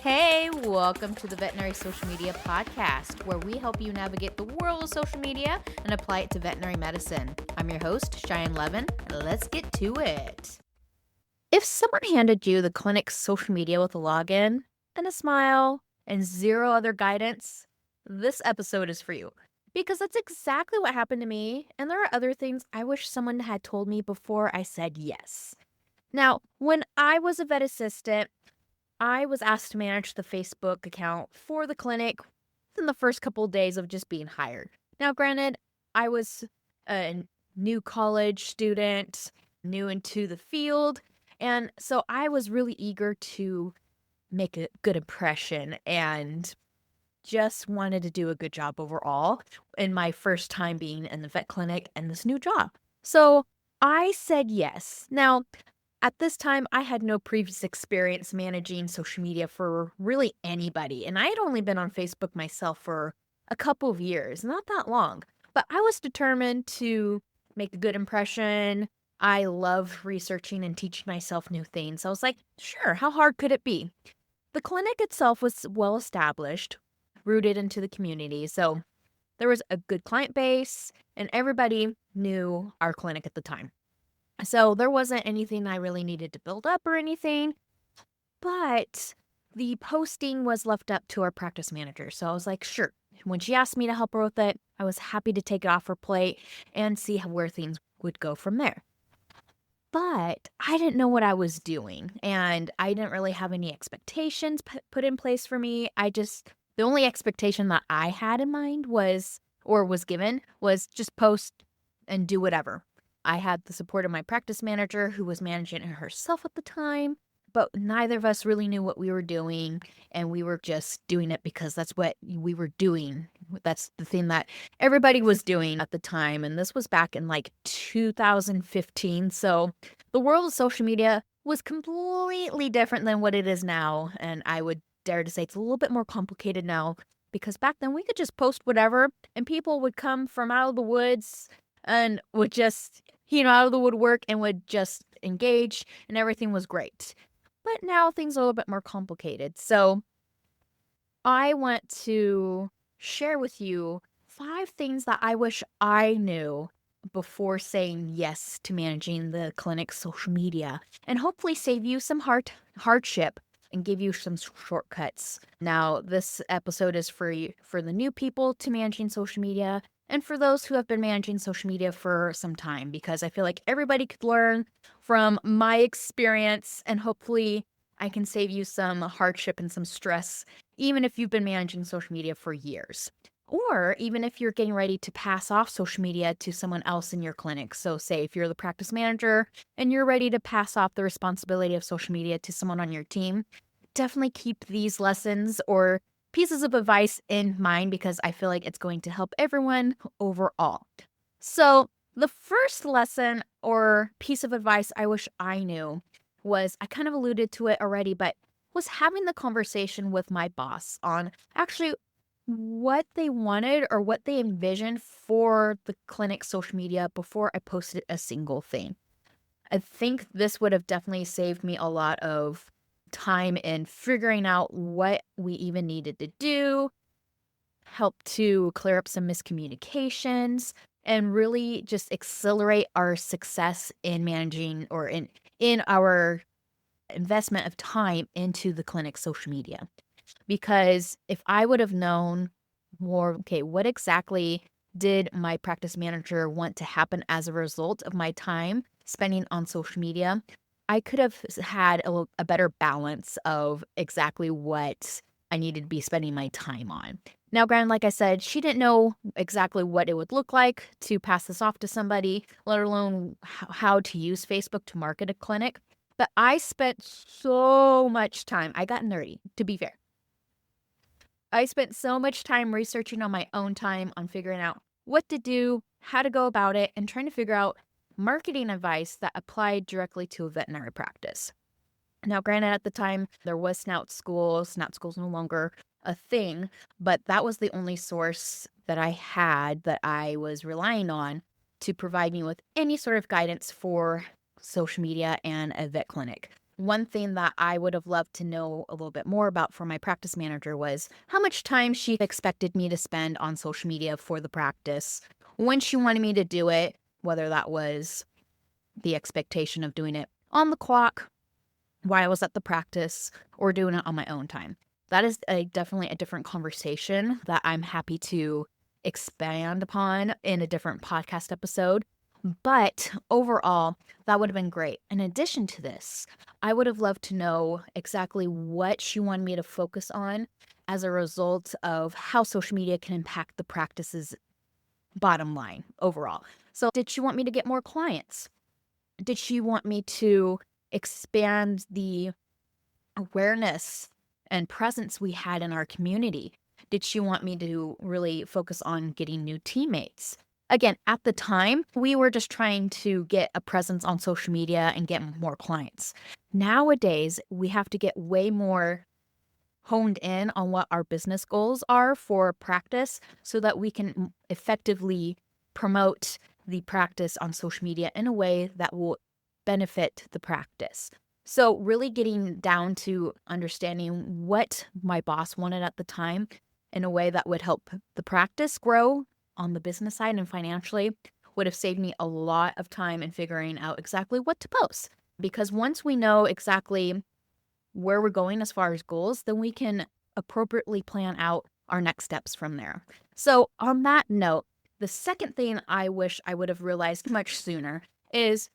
Hey, welcome to the Veterinary Social Media Podcast, where we help you navigate the world of social media and apply it to veterinary medicine. I'm your host, Cheyenne Levin, and let's get to it. If someone handed you the clinic's social media with a login and a smile and zero other guidance, this episode is for you. Because that's exactly what happened to me, and there are other things I wish someone had told me before I said yes. Now, when I was a vet assistant, I was asked to manage the Facebook account for the clinic in the first couple of days of just being hired. Now, granted, I was a new college student, new into the field, and so I was really eager to make a good impression and just wanted to do a good job overall in my first time being in the vet clinic and this new job. So I said yes. Now, at this time, I had no previous experience managing social media for really anybody, and I had only been on Facebook myself for a couple of years, not that long. But I was determined to make a good impression. I love researching and teaching myself new things. I was like, sure, how hard could it be? The clinic itself was well established, rooted into the community, so there was a good client base, and everybody knew our clinic at the time. So there wasn't anything I really needed to build up or anything, but the posting was left up to our practice manager. So I was like, sure. When she asked me to help her with it, I was happy to take it off her plate and see where things would go from there. But I didn't know what I was doing, and I didn't really have any expectations put in place for me. The only expectation that I had in mind was given was just post and do whatever. I had the support of my practice manager who was managing it herself at the time, but neither of us really knew what we were doing, and we were just doing it because that's what we were doing. That's the thing that everybody was doing at the time, and this was back in like 2015, so the world of social media was completely different than what it is now, and I would dare to say it's a little bit more complicated now, because back then we could just post whatever, and people would come from out of the woods and would just, out of the woodwork and would just engage, and everything was great. But now things are a little bit more complicated. So I want to share with you 5 things that I wish I knew before saying yes to managing the clinic's social media, and hopefully save you some hardship and give you some shortcuts. Now, this episode is for the new people to managing social media, and for those who have been managing social media for some time, because I feel like everybody could learn from my experience, and hopefully I can save you some hardship and some stress, even if you've been managing social media for years. Or even if you're getting ready to pass off social media to someone else in your clinic. So say if you're the practice manager and you're ready to pass off the responsibility of social media to someone on your team, definitely keep these lessons or pieces of advice in mind, because I feel like it's going to help everyone overall. So the first lesson or piece of advice I wish I knew was, I kind of alluded to it already, but was having the conversation with my boss on actually what they wanted or what they envisioned for the clinic's social media before I posted a single thing. I think this would have definitely saved me a lot of time in figuring out what we even needed to do, help to clear up some miscommunications, and really just accelerate our success in managing or in our investment of time into the clinic's social media. Because if I would have known more, okay, what exactly did my practice manager want to happen as a result of my time spending on social media, I could have had a better balance of exactly what I needed to be spending my time on. Now, granted, like I said, she didn't know exactly what it would look like to pass this off to somebody, let alone how to use Facebook to market a clinic. But I spent so much time. I got nerdy, to be fair. I spent so much time researching on my own time on figuring out what to do, how to go about it, and trying to figure out marketing advice that applied directly to a veterinary practice. Now, granted, at the time, there was Snout School. Snout School's no longer a thing, but that was the only source that I had that I was relying on to provide me with any sort of guidance for social media and a vet clinic. One thing that I would have loved to know a little bit more about for my practice manager was how much time she expected me to spend on social media for the practice, when she wanted me to do it, whether that was the expectation of doing it on the clock while I was at the practice or doing it on my own time. That is definitely a different conversation that I'm happy to expand upon in a different podcast episode. But overall, that would have been great. In addition to this, I would have loved to know exactly what she wanted me to focus on as a result of how social media can impact the practice's bottom line overall. So, did she want me to get more clients? Did she want me to expand the awareness and presence we had in our community? Did she want me to really focus on getting new teammates? Again, at the time, we were just trying to get a presence on social media and get more clients. Nowadays, we have to get way more honed in on what our business goals are for practice so that we can effectively promote the practice on social media in a way that will benefit the practice. So, really getting down to understanding what my boss wanted at the time in a way that would help the practice grow on the business side and financially would have saved me a lot of time in figuring out exactly what to post. Because once we know exactly where we're going as far as goals, then we can appropriately plan out our next steps from there. So, on that note, the second thing I wish I would have realized much sooner is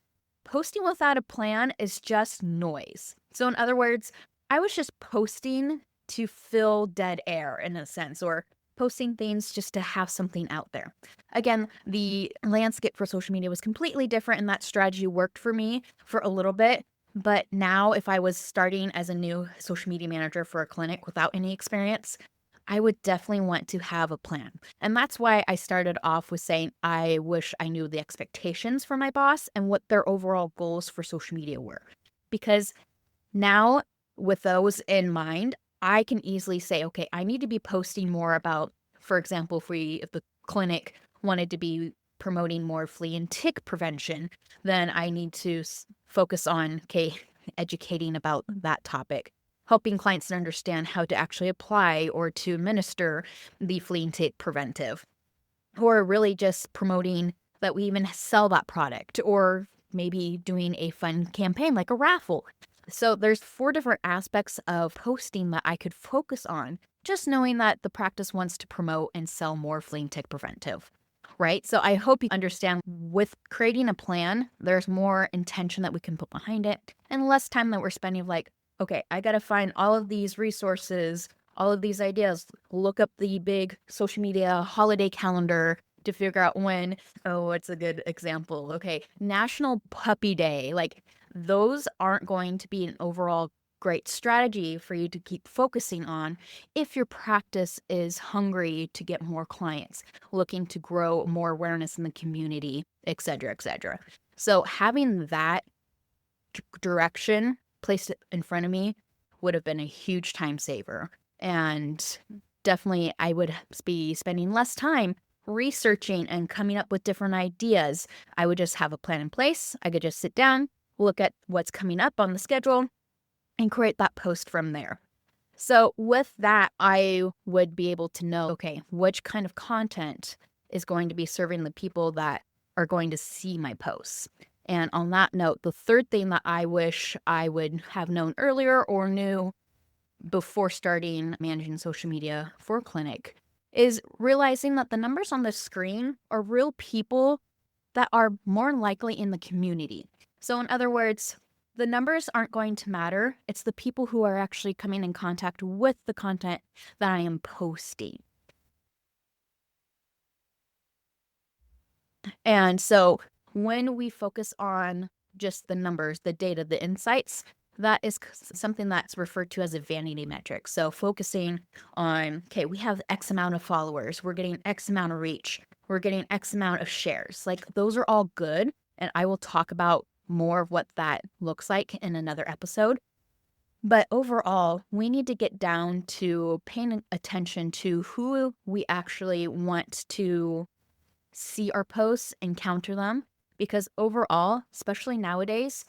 posting without a plan is just noise. So, in other words, I was just posting to fill dead air in a sense, or posting things just to have something out there. Again, the landscape for social media was completely different, and that strategy worked for me for a little bit. But now, if I was starting as a new social media manager for a clinic without any experience, I would definitely want to have a plan. And that's why I started off with saying I wish I knew the expectations for my boss and what their overall goals for social media were. Because now, with those in mind, I can easily say, okay, I need to be posting more about, for example, if the clinic wanted to be promoting more flea and tick prevention, then I need to focus on, okay, educating about that topic, helping clients to understand how to actually apply or to administer the flea and tick preventive, or really just promoting that we even sell that product, or maybe doing a fun campaign like a raffle. So there's 4 different aspects of posting that I could focus on, just knowing that the practice wants to promote and sell more flea and tick preventive, right? So I hope you understand with creating a plan, there's more intention that we can put behind it and less time that we're spending like, okay, I got to find all of these resources, all of these ideas, look up the big social media holiday calendar to figure out when, oh, what's a good example? Okay, National Puppy Day. Like, those aren't going to be an overall great strategy for you to keep focusing on if your practice is hungry to get more clients, looking to grow more awareness in the community, et cetera, et cetera. So having that direction placed in front of me would have been a huge time saver. And definitely I would be spending less time researching and coming up with different ideas. I would just have a plan in place. I could just sit down, look at what's coming up on the schedule, and create that post from there. So with that, I would be able to know, okay, which kind of content is going to be serving the people that are going to see my posts. And on that note, the third thing that I wish I would have known earlier or knew before starting managing social media for a clinic is realizing that the numbers on the screen are real people that are more likely in the community. So in other words, the numbers aren't going to matter. It's the people who are actually coming in contact with the content that I am posting. And so when we focus on just the numbers, the data, the insights, that is something that's referred to as a vanity metric. So focusing on, okay, we have X amount of followers, we're getting X amount of reach, we're getting X amount of shares. Like, those are all good. And I will talk about more of what that looks like in another episode. But overall, we need to get down to paying attention to who we actually want to see our posts, encounter them, because overall, especially nowadays,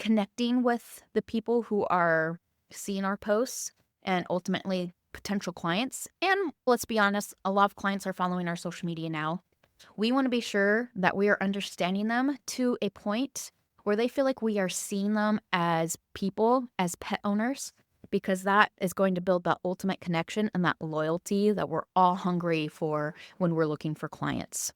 connecting with the people who are seeing our posts and ultimately potential clients. And let's be honest, a lot of clients are following our social media now. We want to be sure that we are understanding them to a point where they feel like we are seeing them as people, as pet owners, because that is going to build that ultimate connection and that loyalty that we're all hungry for when we're looking for clients.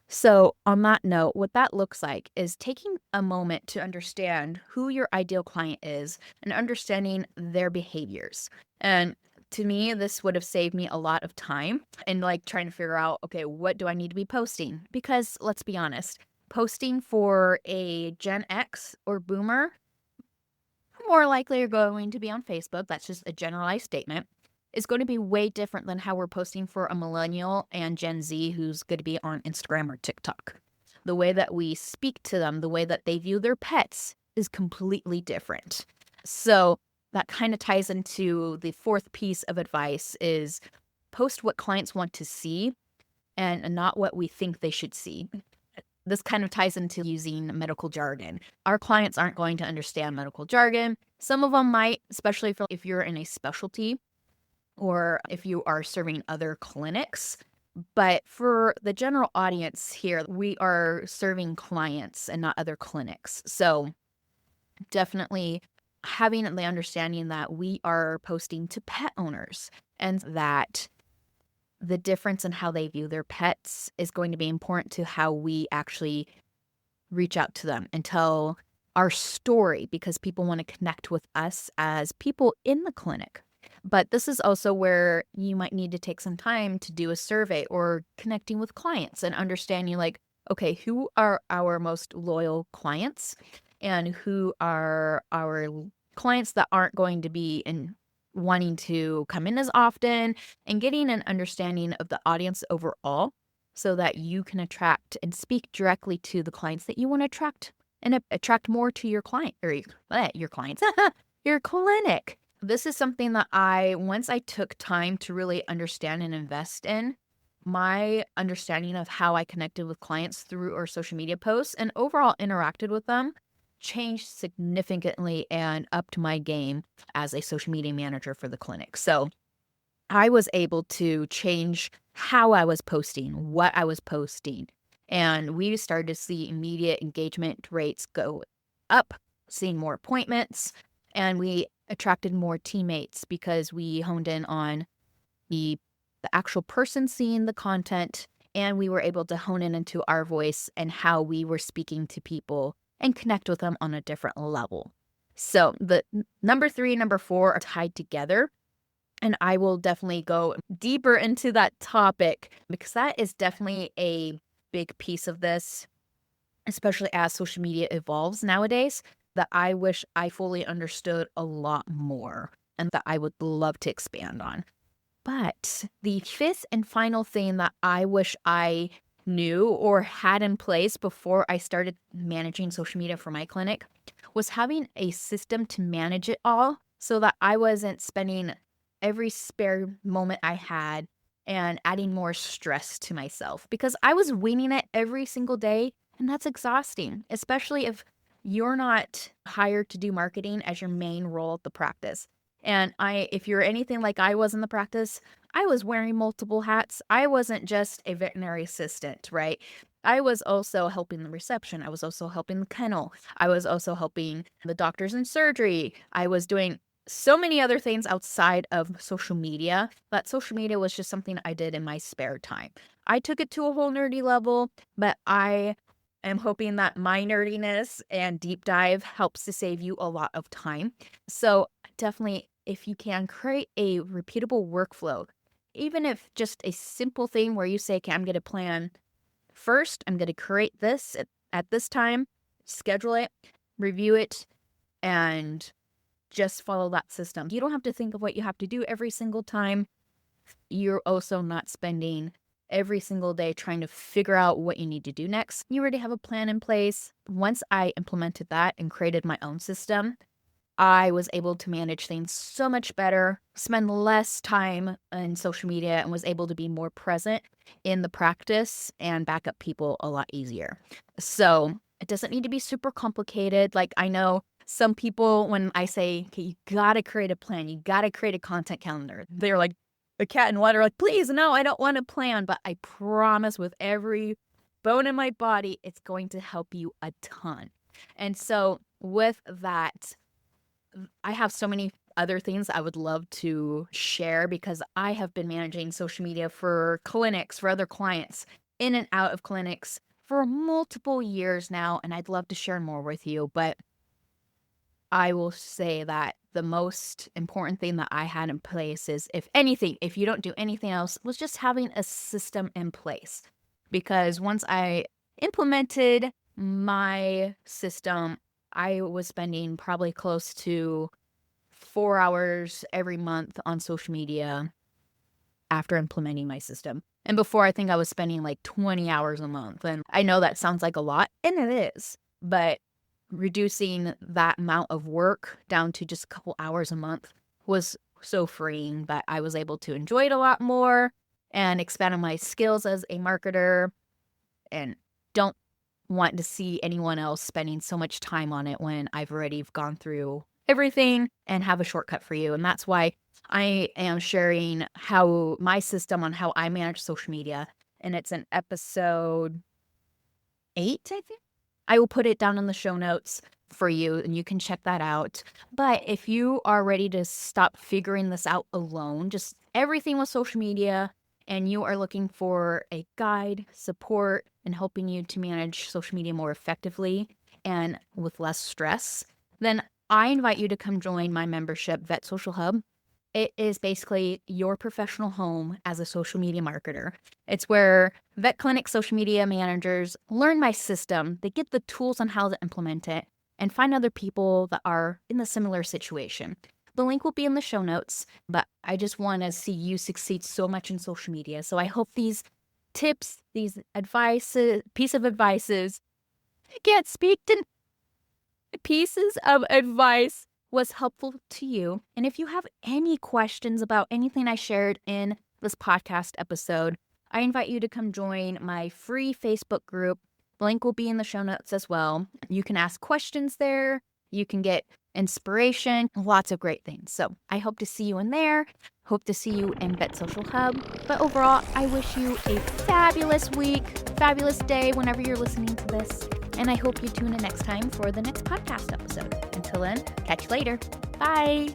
So, on that note, what that looks like is taking a moment to understand who your ideal client is and understanding their behaviors. And to me, this would have saved me a lot of time and like trying to figure out, okay, what do I need to be posting? Because let's be honest, posting for a Gen X or Boomer, more likely you're going to be on Facebook. That's just a generalized statement. Is going to be way different than how we're posting for a millennial and Gen Z who's going to be on Instagram or TikTok. The way that we speak to them, the way that they view their pets is completely different. So that kind of ties into the fourth piece of advice is post what clients want to see and not what we think they should see. This kind of ties into using medical jargon. Our clients aren't going to understand medical jargon. Some of them might, especially if you're in a specialty or if you are serving other clinics. But for the general audience here, we are serving clients and not other clinics. So definitely having the understanding that we are posting to pet owners and that the difference in how they view their pets is going to be important to how we actually reach out to them and tell our story because people want to connect with us as people in the clinic. But this is also where you might need to take some time to do a survey or connecting with clients and understanding like, okay, who are our most loyal clients and who are our clients that aren't going to be in wanting to come in as often and getting an understanding of the audience overall so that you can attract and speak directly to the clients that you want to attract and attract more to your client or your clients, your clinic. This is something that once I took time to really understand and invest in, my understanding of how I connected with clients through our social media posts and overall interacted with them changed significantly and upped my game as a social media manager for the clinic. So I was able to change how I was posting, what I was posting, and we started to see immediate engagement rates go up, seeing more appointments, and we attracted more teammates because we honed in on the actual person seeing the content, and we were able to hone in into our voice and how we were speaking to people and connect with them on a different level. So the number 3 and number 4 are tied together. And I will definitely go deeper into that topic because that is definitely a big piece of this, especially as social media evolves nowadays, that I wish I fully understood a lot more and that I would love to expand on. But the fifth and final thing that I wish I knew or had in place before I started managing social media for my clinic was having a system to manage it all so that I wasn't spending every spare moment I had and adding more stress to myself because I was winging it every single day and that's exhausting, especially if you're not hired to do marketing as your main role at the practice. And if you're anything like I was in the practice, I was wearing multiple hats. I wasn't just a veterinary assistant, right? I was also helping the reception. I was also helping the kennel. I was also helping the doctors in surgery. I was doing so many other things outside of social media, but social media was just something I did in my spare time. I took it to a whole nerdy level, but I am hoping that my nerdiness and deep dive helps to save you a lot of time. So definitely, if you can, create a repeatable workflow, even if just a simple thing where you say, okay, I'm going to plan first, I'm going to create this at this time, schedule it, review it, and just follow that system. You don't have to think of what you have to do every single time. You're also not spending every single day trying to figure out what you need to do next. You already have a plan in place. Once I implemented that and created my own system, I was able to manage things so much better, spend less time in social media, and was able to be more present in the practice and back up people a lot easier. So It doesn't need to be super complicated. Like, I know some people, when I say, okay, you gotta create a plan, you gotta create a content calendar, they're like a cat in water, like, please, no, I don't want a plan. But I promise with every bone in my body, it's going to help you a ton. And so with that, I have so many other things I would love to share because I have been managing social media for clinics, for other clients, in and out of clinics for multiple years now, and I'd love to share more with you. But I will say that the most important thing that I had in place is, if anything, if you don't do anything else, was just having a system in place. Because once I implemented my system, I was spending probably close to 4 hours every month on social media after implementing my system. And before, I think I was spending like 20 hours a month. And I know that sounds like a lot, and it is. But reducing that amount of work down to just a couple hours a month was so freeing that I was able to enjoy it a lot more and expand on my skills as a marketer, and don't want to see anyone else spending so much time on it when I've already gone through everything and have a shortcut for you. And that's why I am sharing how my system on how I manage social media. And it's in episode 8, I think. I will put it down in the show notes for you, and you can check that out. But if you are ready to stop figuring this out alone, just everything with social media, and you are looking for a guide, support, and helping you to manage social media more effectively and with less stress, then I invite you to come join my membership, Vet Social Hub. It is basically your professional home as a social media marketer. It's where vet clinic social media managers learn my system, they get the tools on how to implement it, and find other people that are in a similar situation. The link will be in the show notes, but I just want to see you succeed so much in social media. So I hope these tips, these pieces of advice was helpful to you. And if you have any questions about anything I shared in this podcast episode, I invite you to come join my free Facebook group. The link will be in the show notes as well. You can ask questions there. You can get inspiration, lots of great things. So I hope to see you in there. Hope to see you in Vet Social Hub. But overall, I wish you a fabulous week, fabulous day whenever you're listening to this. And I hope you tune in next time for the next podcast episode. Until then, catch you later. Bye.